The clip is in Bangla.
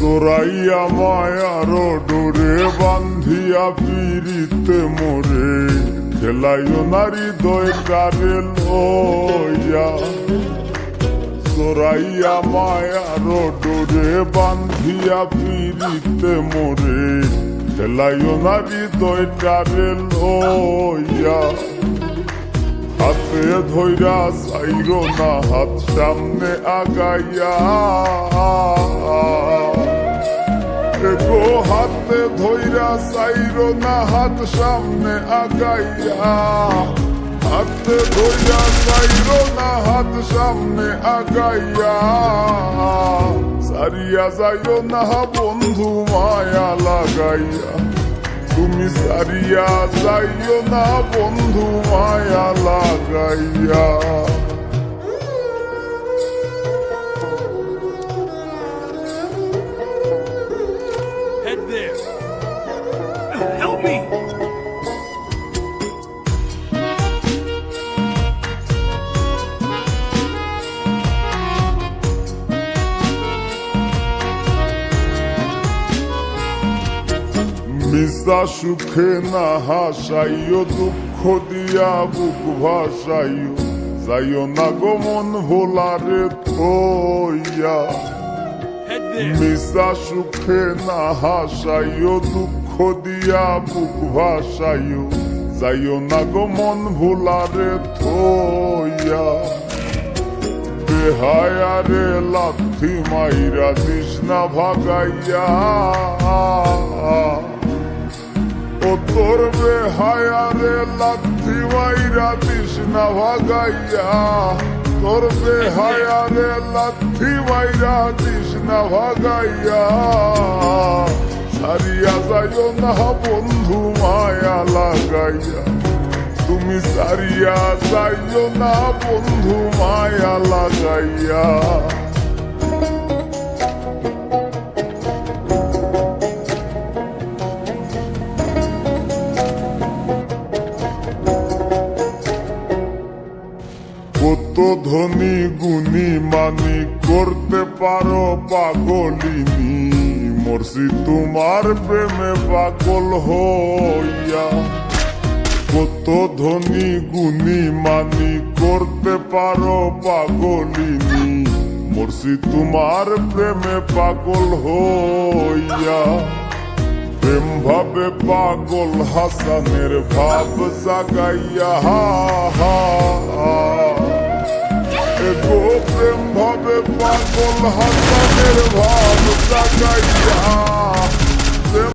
জোরাইয়া মায়ার ডোরে বান্ধিয়া পিরিতে মোরে খেলাইও নারী দয় কারে লইয়া জোরাইয়া মায়ার ডোরে বান্ধিয়া পিরিতে মোরে খেলাইও নারী দয় কারে লইয়া হাতে ধইরা চাইরো না হাত সামনে আগাইয়া গো হাতে ধইরা চাইরো না হাত সামনে আগাইয়া হাতে ধইরা চাইরো না হাত সামনে আগাইয়া সারিয়া যাইও না বন্ধু মায়া লাগাইয়া তুমি সারিয়া যাইও না বন্ধু মায়া লাগাইয়া Head there. Help me. মিশা সুখে না হাসাইও দুঃখ দিয়া বুক ভাসাইও যাইও না গো মন ভোলারে থইয়া Head there. মিশা সুখে না হাসাইও দুঃখ দিয়া বুক ভাসাইও যাইও না গো মন ভোলারে থইয়া বেহায়ারে লাথি মাইরা দিস না ভাগাইয়া ও তোর বেহায়ারে লাথি মাইরা দিস না ভাগাইয়া তোর বেহায়ারে লাথি মাইরা দিস না ভাগাইয়া সারিয়া যাইও না বন্ধু মায়া লাগাইয়া তুমি সারিয়া যাইও না বন্ধু মায়া লাগাইয়া কত ধনী গুণী মানি করতে পারো পাগলিনী মরছি তোমার প্রেমে পাগল হইয়া কত ধনী গুণী মানি করতে পারো পাগলিনী মরছি তোমার প্রেমে পাগল হইয়া প্রেম ভাবে পাগল হাসানের ভাব জাগাইয়া গো প্রেম ভাবে পাগল হাসানের ভাব জাগাইয়া